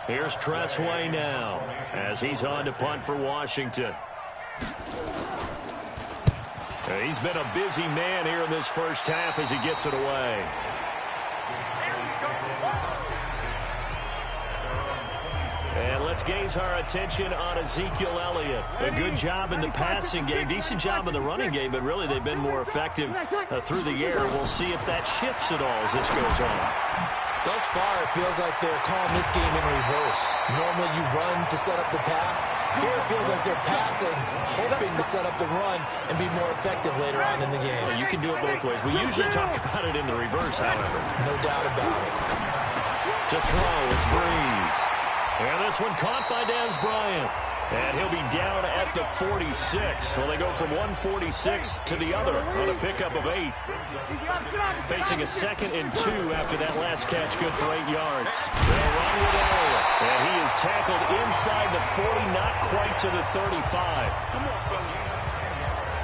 Here's Tressway now as he's on to punt for Washington. He's been a busy man here in this first half as he gets it away. And let's gaze our attention on Ezekiel Elliott. A good job in the passing game, decent job in the running game, but really they've been more effective through the air. We'll see if that shifts at all as this goes on. Thus far, it feels like they're calling this game in reverse. Normally you run to set up the pass. Here it feels like they're passing, hoping to set up the run and be more effective later on in the game. Yeah, you can do it both ways. We usually talk about it in the reverse, however. No doubt about it. To throw, it's Breeze. And this one caught by Dez Bryant. And he'll be down at the 46. Well, they go from 146 to the other on a pickup of 8. Facing a 2nd and 2 after that last catch, good for 8 yards. They'll run with Elliott. And he is tackled inside the 40, not quite to the 35.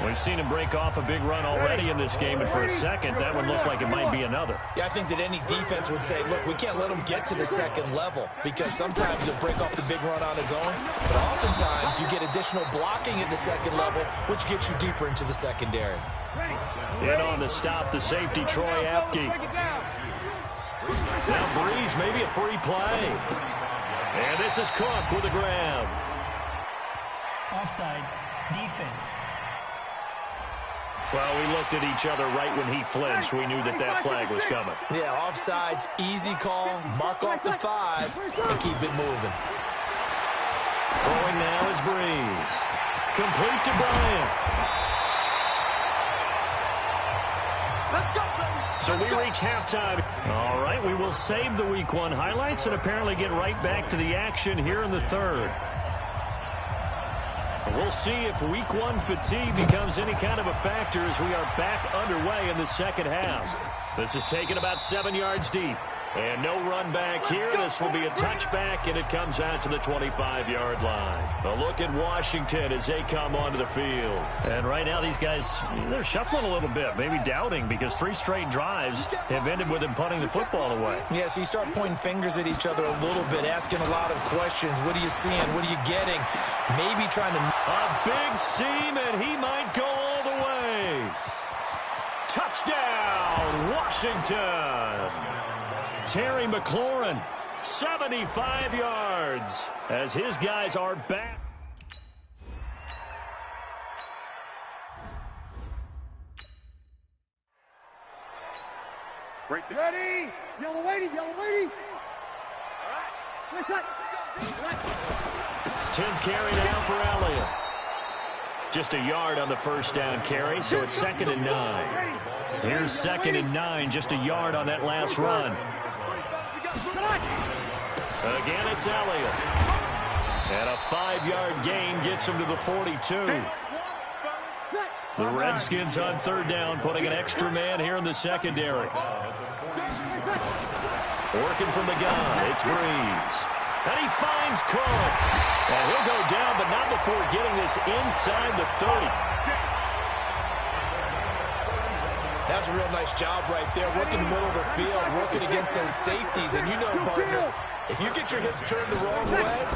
We've seen him break off a big run already in this game, and for a second, that one looked like it might be another. Yeah, I think that any defense would say, look, we can't let him get to the second level because sometimes he'll break off the big run on his own, but oftentimes you get additional blocking at the second level, which gets you deeper into the secondary. In on the stop, the safety, Troy Apke. Now Breeze, maybe a free play. And this is Cook with a grab. Offside, defense. Well, we looked at each other right when he flinched. We knew that that flag was coming. Yeah, offsides, easy call, mark off the 5, and keep it moving. Throwing now is Breeze. Complete to Bryant. So we reach halftime. All right, we will save the Week 1 highlights and apparently get right back to the action here in the third. We'll see if Week 1 fatigue becomes any kind of a factor as we are back underway in the second half. This is taken about 7 yards deep. And no run back here. This will be a touchback, and it comes out to the 25-yard line. A look at Washington as they come onto the field. And right now these guys, they're shuffling a little bit, maybe doubting, because 3 straight drives have ended with them punting the football away. Yeah, so you start pointing fingers at each other a little bit, asking a lot of questions. What are you seeing? What are you getting? Maybe trying to... A big seam, and he might go all the way. Touchdown, Washington. Terry McLaurin, 75 yards, as his guys are back. Ready? Yellow waiting, yellow waiting. All right. 10th carry now for Elliott. Just a yard on the first down carry, so it's 2nd and 9. Here's 2nd and 9, just a yard on that last run. Again, it's Elliott. And a 5-yard gain gets him to the 42. The Redskins on 3rd down, putting an extra man here in the secondary. Working from the gun, it's Breeze. And he finds Cook. And he'll go down, but not before getting this inside the 30. That's a real nice job right there, working the middle of the field, working against those safeties. And you know, partner, if you get your hips turned the wrong way,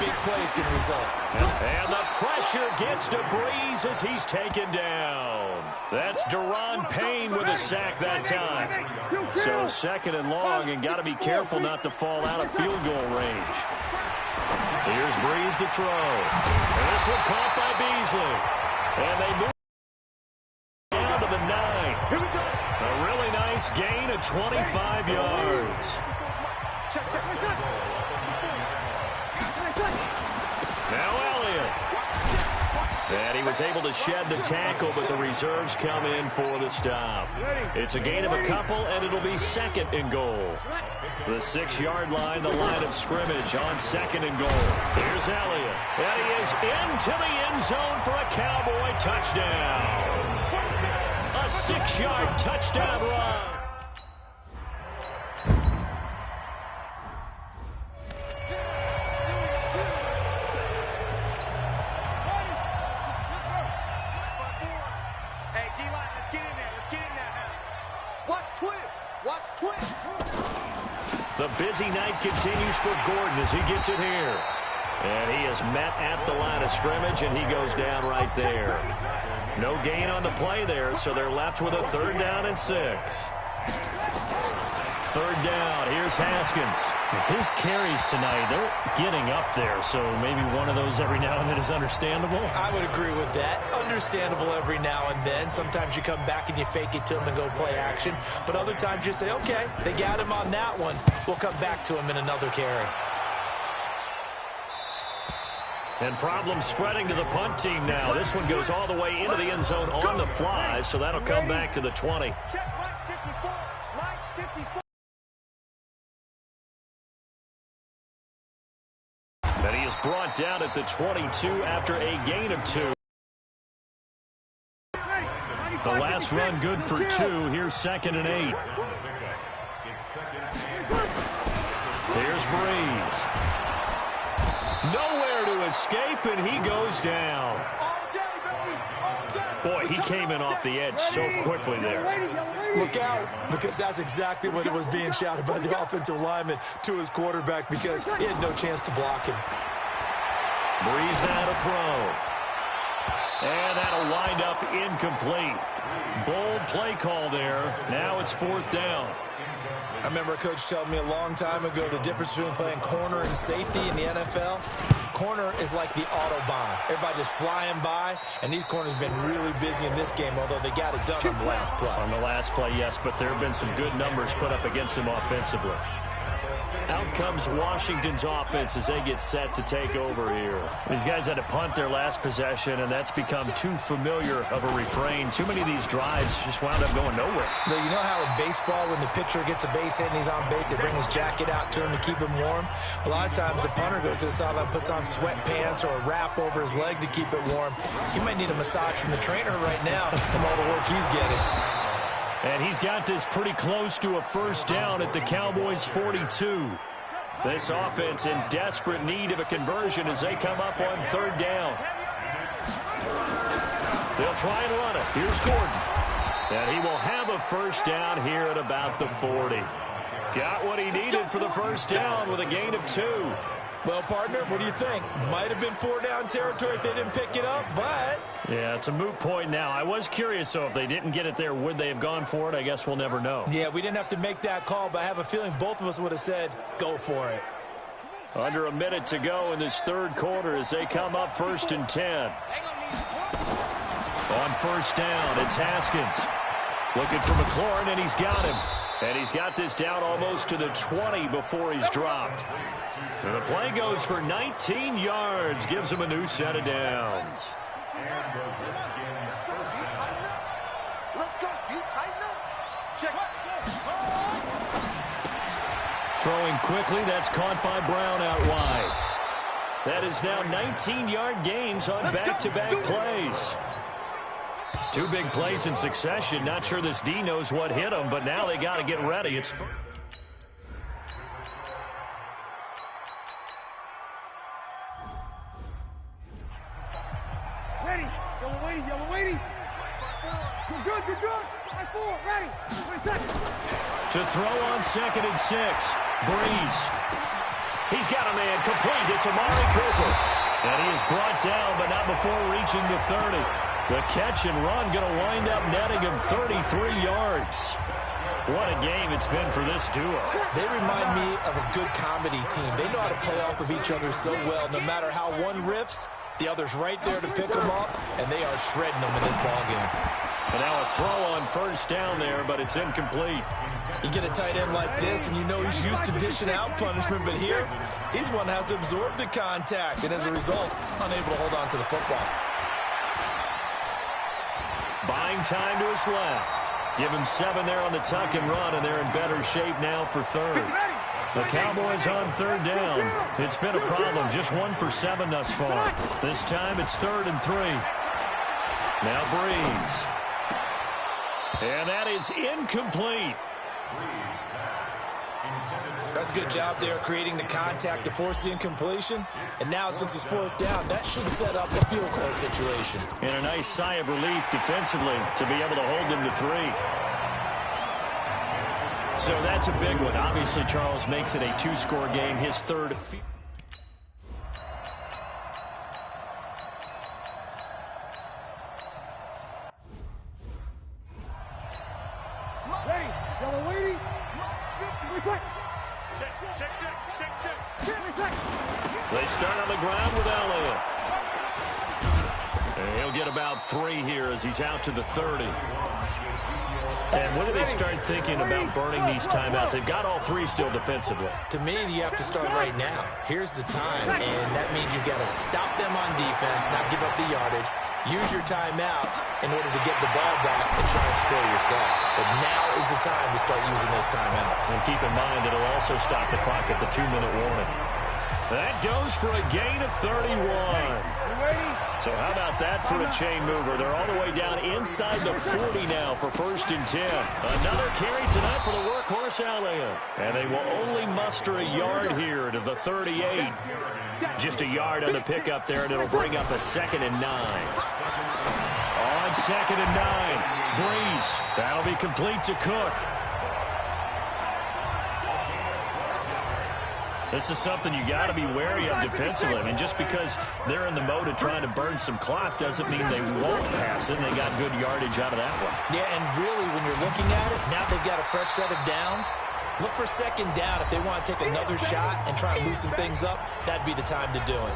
big plays can result. And the pressure gets to Breeze as he's taken down. That's Deron Payne with a sack that time. So 2nd and long, and got to be careful not to fall out of field goal range. Here's Breeze to throw. And this one caught by Beasley. And they move down to the 9. A really nice gain of 25 yards. Now Elliott. And he was able to shed the tackle, but the reserves come in for the stop. It's a gain of a couple, and it'll be 2nd and goal. The 6-yard line, the line of scrimmage on 2nd and goal. Here's Elliott. And he is into the end zone for a Cowboy touchdown. A 6-yard touchdown run. busy night continues for Gordon as he gets it here. And he is met at the line of scrimmage, and he goes down right there. No gain on the play there, so they're left with a 3rd down and 6. 3rd down. Here's Haskins. His carries tonight, they're getting up there, so maybe one of those every now and then is understandable. I would agree with that. Understandable every now and then. Sometimes you come back and you fake it to him and go play action. But other times you say, okay, they got him on that one. We'll come back to him in another carry. And problems spreading to the punt team now. This one goes all the way into the end zone on the fly, so that'll come back to the 20. And he is brought down at the 22 after a gain of 2. The last run good for 2. Here's 2nd and 8. Here's Breeze. Nowhere to escape, and he goes down. Boy, he came in off the edge so quickly there. Look out, because that's exactly what it was being shouted by the offensive lineman to his quarterback, because he had no chance to block him. Breeze now to throw. And that'll wind up incomplete. Bold play call there. Now it's 4th down. I remember a coach telling me a long time ago the difference between playing corner and safety in the NFL. Corner is like the Autobahn. Everybody just flying by, and these corners have been really busy in this game, although they got it done on the last play. On the last play, yes, but there have been some good numbers put up against them offensively. Out comes Washington's offense as they get set to take over here. These guys had to punt their last possession, and that's become too familiar of a refrain. Too many of these drives just wound up going nowhere. But you know how in baseball, when the pitcher gets a base hit and he's on base, they bring his jacket out to him to keep him warm? A lot of times the punter goes to the sideline, puts on sweatpants or a wrap over his leg to keep it warm. He might need a massage from the trainer right now from all the work he's getting. And he's got this pretty close to a 1st down at the Cowboys' 42. This offense in desperate need of a conversion as they come up on 3rd down. They'll try and run it. Here's Gordon. And he will have a 1st down here at about the 40. Got what he needed for the 1st down with a gain of 2. Well, partner, what do you think? Might have been 4-down territory if they didn't pick it up, but... Yeah, it's a moot point now. I was curious, so if they didn't get it there, would they have gone for it? I guess we'll never know. Yeah, we didn't have to make that call, but I have a feeling both of us would have said, go for it. Under a minute to go in this 3rd quarter as they come up 1st and 10. On 1st down, it's Haskins. Looking for McLaurin, and he's got him. And he's got this down almost to the 20 before he's dropped. So the play goes for 19 yards, gives him a new set of downs. Let's go. You tighten up. Check. Throwing quickly, that's caught by Brown out wide. That is now 19-yard gains on back-to-back plays. 2 big plays in succession. Not sure this D knows what hit him, but now they got to get ready. It's Ready. Yellow waiting. You're good. 5-4. Ready. 20 seconds. to throw on 2nd and 6. Breeze. He's got a man complete. It's Amari Cooper. And he is brought down, but not before reaching the 30. The catch and run going to wind up netting him 33 yards. What a game it's been for this duo. They remind me of a good comedy team. They know how to play off of each other so well. No matter how one riffs, the other's right there to pick them up, and they are shredding them in this ballgame. And now a throw on 1st down there, but it's incomplete. You get a tight end like this, and you know he's used to dishing out punishment, but here, he's one that has to absorb the contact, and as a result, unable to hold on to the football. Buying time to his left. Give him 7 there on the tuck and run, and they're in better shape now for 3rd. The Cowboys on 3rd down. It's been a problem. Just 1 for 7 thus far. This time it's 3rd and 3. Now Breeze. And that is incomplete. That's a good job there creating the contact to force the incompletion. And now since it's 4th down, that should set up a field goal situation. And a nice sigh of relief defensively to be able to hold them to 3. So that's a big one. Obviously, Charles makes it a two-score game, his third. Ready. Yellow lady. They start on the ground with Elliott. And he'll get about 3 here as he's out to the 30. And when do they start thinking about burning these timeouts? They've got all 3 still defensively. To me, you have to start right now. Here's the time, and that means you've got to stop them on defense, not give up the yardage. Use your timeouts in order to get the ball back and try and score yourself. But now is the time to start using those timeouts. And keep in mind, it'll also stop the clock at the 2-minute warning. That goes for a gain of 31. So how about that for a chain mover? They're all the way down inside the 40 now for 1st and 10. Another carry tonight for the workhorse Elliott. And they will only muster a yard here to the 38. Just a yard on the pickup there, and it'll bring up a 2nd and 9. On 2nd and 9, Breeze. That'll be complete to Cook. This is something you got to be wary of defensively. I mean, just because they're in the mode of trying to burn some clock doesn't mean they won't pass it. They got good yardage out of that one. Yeah, and really, when you're looking at it, now they've got a fresh set of downs. Look for 2nd down. If they want to take another shot and try and loosen things up, that'd be the time to do it.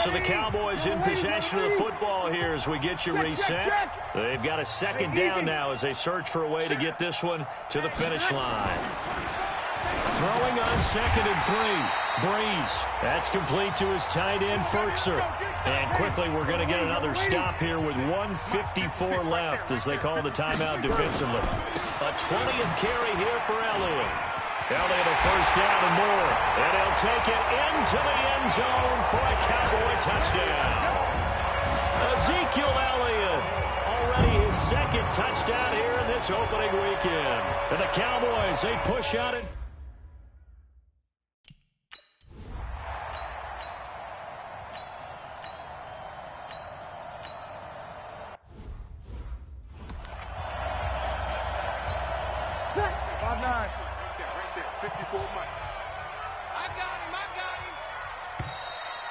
So the Cowboys in possession of the football here as we get you reset. They've got a 2nd down now as they search for a way to get this one to the finish line. Throwing on 2nd and 3. Breeze. That's complete to his tight end, Ferkser. And quickly, we're going to get another stop here with 1:54 left as they call the timeout defensively. A 20th carry here for Elliott. Elliott a 1st down and more. And he'll take it into the end zone for a Cowboy touchdown. Ezekiel Elliott. Already his 2nd touchdown here in this opening weekend. And the Cowboys, they push out it.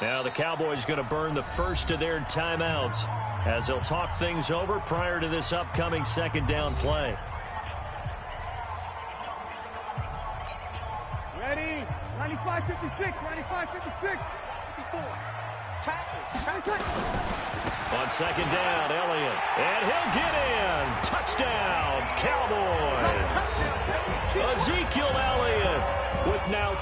Now the Cowboys going to burn the first of their timeouts as they'll talk things over prior to this upcoming 2nd down play. Ready? 95, 56, 95, 56, 54. On 2nd down, Elliott. And he'll get in. Touchdown, Cowboys. Ezekiel Elliott with now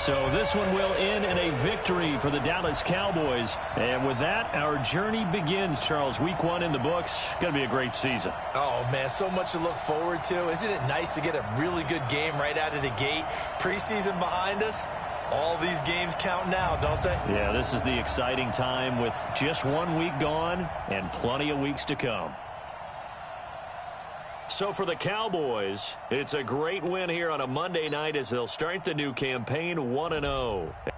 So this one will end in a victory for the Dallas Cowboys. And with that, our journey begins, Charles. Week 1 in the books. Going to be a great season. Oh, man, so much to look forward to. Isn't it nice to get a really good game right out of the gate? Preseason behind us. All these games count now, don't they? Yeah, this is the exciting time with just 1 week gone and plenty of weeks to come. So for the Cowboys, it's a great win here on a Monday night as they'll start the new campaign 1-0.